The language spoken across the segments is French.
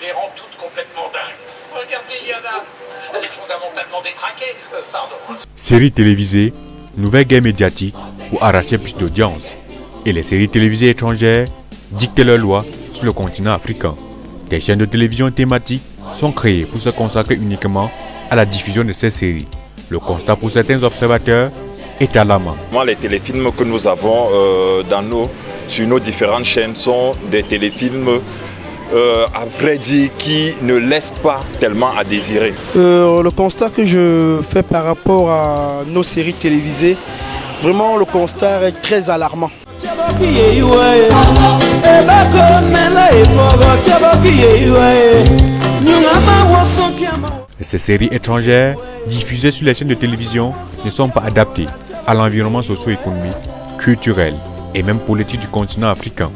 les rend toutes complètement dingues. Regardez Yana, elle est fondamentalement détraquée. Pardon. Séries télévisées, nouvelles guerres médiatiques pour arracher plus d'audience. Et les séries télévisées étrangères dictent leurs lois sur le continent africain. Des chaînes de télévision thématiques sont créées pour se consacrer uniquement à la diffusion de ces séries. Le constat pour certains observateurs est alarmant. Les téléfilms que nous avons sur nos différentes chaînes sont des téléfilms à vrai dire qui ne laissent pas tellement à désirer. Le constat que je fais par rapport à nos séries télévisées, vraiment le constat est très alarmant. Ces séries étrangères diffusées sur les chaînes de télévision ne sont pas adaptées à l'environnement socio-économique, culturel et même politique du continent africain.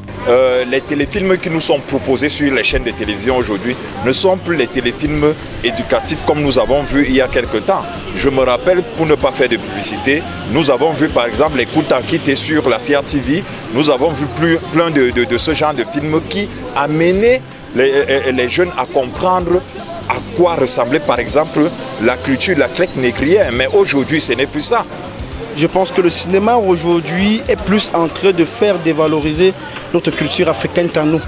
Les téléfilms qui nous sont proposés sur les chaînes de télévision aujourd'hui ne sont plus les téléfilms éducatifs comme nous avons vu il y a quelques temps. Je me rappelle, pour ne pas faire de publicité, nous avons vu par exemple les Koutan qui étaient sur la CRTV. Nous avons vu plein de ce genre de films qui amenaient les jeunes à comprendre à quoi ressemblait par exemple la culture, la traite négrière. Mais aujourd'hui, ce n'est plus ça. Je pense que le cinéma aujourd'hui est plus en train de faire dévaloriser notre culture africaine qu'à nous.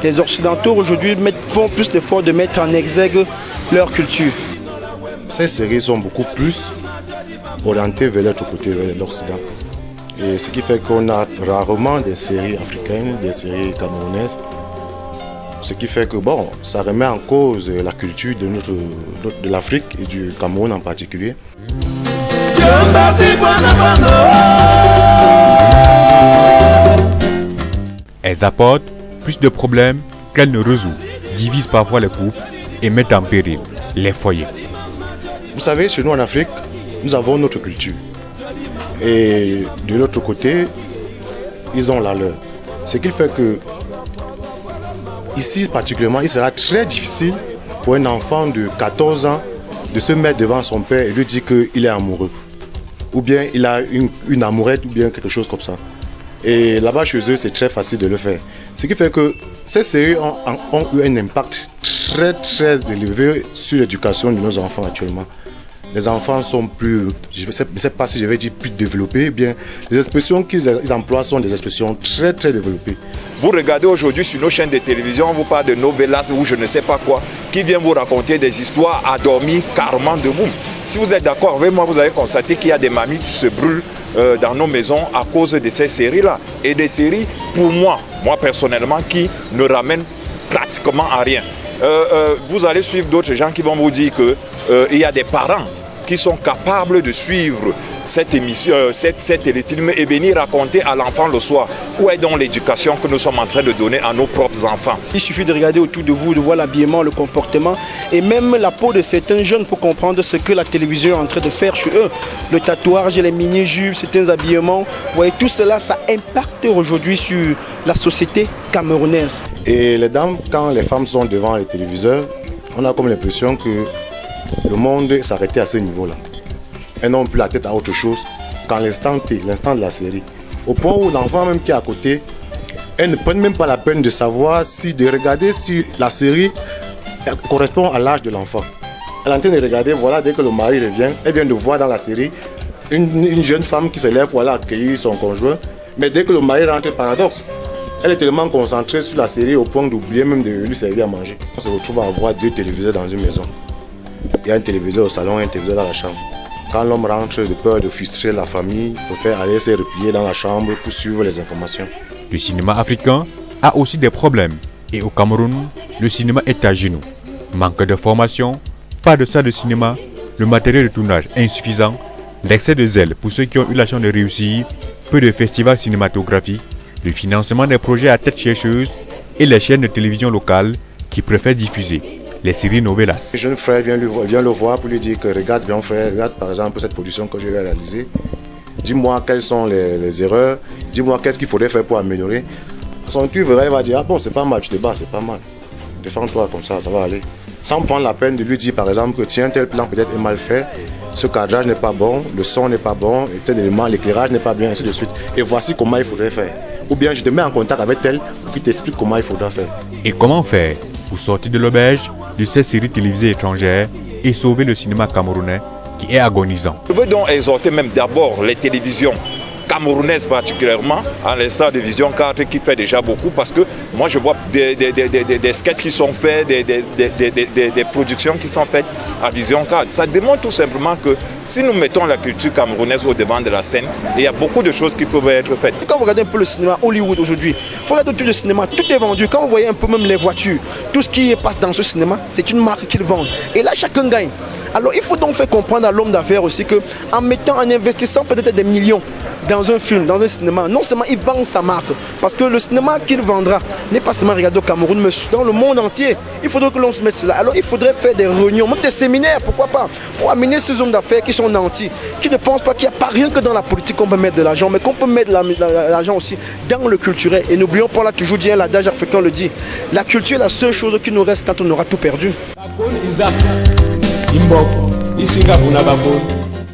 Les Occidentaux aujourd'hui font plus d'efforts de mettre en exergue leur culture. Ces séries sont beaucoup plus orientées vers l'autre côté, vers l'Occident. Et ce qui fait qu'on a rarement des séries africaines, des séries camerounaises. Ce qui fait que bon, ça remet en cause la culture de l'Afrique et du Cameroun en particulier. Elles apportent plus de problèmes qu'elles ne résolvent, divisent parfois les couples et mettent en péril les foyers. Vous savez, chez nous en Afrique, nous avons notre culture. Et de l'autre côté, ils ont la leur. Ce qui fait que, ici particulièrement, il sera très difficile pour un enfant de 14 ans de se mettre devant son père et lui dire qu'il est amoureux. Ou bien il a une amourette ou bien quelque chose comme ça. Et là-bas chez eux, c'est très facile de le faire. Ce qui fait que ces séries ont eu un impact très élevé sur l'éducation de nos enfants actuellement. Les enfants sont plus, je ne sais pas si je vais dire plus développés, bien les expressions qu'ils emploient sont des expressions très développées. Vous regardez aujourd'hui sur nos chaînes de télévision, on vous parle de novelas ou je ne sais pas quoi, qui vient vous raconter des histoires à dormir carrément debout. Si vous êtes d'accord avec moi, vous avez constaté qu'il y a des mamies qui se brûlent dans nos maisons à cause de ces séries-là. Et des séries, pour moi personnellement, qui ne ramènent pratiquement à rien. Vous allez suivre d'autres gens qui vont vous dire qu'il y a des parents qui sont capables de suivre cette émission, cette téléfilm et venir raconter à l'enfant le soir où est donc l'éducation que nous sommes en train de donner à nos propres enfants. Il suffit de regarder autour de vous, de voir l'habillement, le comportement et même la peau de certains jeunes pour comprendre ce que la télévision est en train de faire chez eux. Le tatouage, les mini-jupes, certains habillements, vous voyez, tout cela, ça impacte aujourd'hui sur la société camerounaise. Et les dames, quand les femmes sont devant les téléviseurs, on a comme l'impression que le monde s'arrêtait à ce niveau-là. Elles n'ont plus la tête à autre chose qu'en l'instant T, l'instant de la série. Au point où l'enfant même qui est à côté, elles ne prennent même pas la peine de savoir de regarder si la série correspond à l'âge de l'enfant. Elle est en train de regarder, voilà, dès que le mari revient, elle vient de voir dans la série une jeune femme qui se lève pour aller accueillir son conjoint. Mais dès que le mari rentre, paradoxe, elle est tellement concentrée sur la série au point d'oublier même de lui servir à manger. On se retrouve à avoir 2 téléviseurs dans une maison. Il y a un téléviseur au salon et un téléviseur dans la chambre. Quand l'homme rentre de peur de frustrer la famille, il préfère aller se replier dans la chambre pour suivre les informations. Le cinéma africain a aussi des problèmes. Et au Cameroun, le cinéma est à genoux. Manque de formation, pas de salle de cinéma, le matériel de tournage insuffisant, l'excès de zèle pour ceux qui ont eu la chance de réussir, peu de festivals cinématographiques, le financement des projets à tête chercheuse et les chaînes de télévision locales qui préfèrent diffuser les séries novelas. Le jeune frère vient le voir pour lui dire que regarde bien frère, regarde par exemple cette production que je vais réaliser. Dis-moi quelles sont les erreurs, dis-moi qu'est-ce qu'il faudrait faire pour améliorer. Son tu verra, il va dire ah bon c'est pas mal, tu te bats, c'est pas mal. Défends-toi comme ça va aller. Sans prendre la peine de lui dire par exemple que tiens tel plan peut-être est mal fait, ce cadrage n'est pas bon, le son n'est pas bon, et tel élément, l'éclairage n'est pas bien, ainsi de suite. Et voici comment il faudrait faire. Ou bien je te mets en contact avec tel pour qu'il t'explique comment il faudra faire. Et comment faire pour sortir de l'auberge de ces séries télévisées étrangères et sauver le cinéma camerounais qui est agonisant. Je veux donc exhorter même d'abord les télévisions camerounaises particulièrement, à l'instar de Vision 4 qui fait déjà beaucoup, parce que moi je vois des sketchs qui sont faits, des productions qui sont faites à Vision 4. Ça démontre tout simplement que si nous mettons la culture camerounaise au devant de la scène, il y a beaucoup de choses qui peuvent être faites. Quand vous regardez un peu le cinéma Hollywood aujourd'hui, il faut regarder tout le cinéma, tout est vendu. Quand vous voyez un peu même les voitures, tout ce qui passe dans ce cinéma, c'est une marque qu'ils vendent. Et là, chacun gagne. Alors il faut donc faire comprendre à l'homme d'affaires aussi qu'en mettant, en investissant peut-être des millions dans un film, dans un cinéma, non seulement il vend sa marque, parce que le cinéma qu'il vendra n'est pas seulement regardé au Cameroun, mais dans le monde entier. Il faudrait que l'on se mette cela. Alors il faudrait faire des réunions, même des séminaires, pourquoi pas, pour amener ces hommes d'affaires qui sont nantis, qui ne pensent pas qu'il n'y a pas rien que dans la politique qu'on peut mettre de l'argent, mais qu'on peut mettre l'argent aussi dans le culturel. Et n'oublions pas, là toujours dit, l'adage africain le dit, la culture est la seule chose qui nous reste quand on aura tout perdu. Imboko, isinga buna baboni.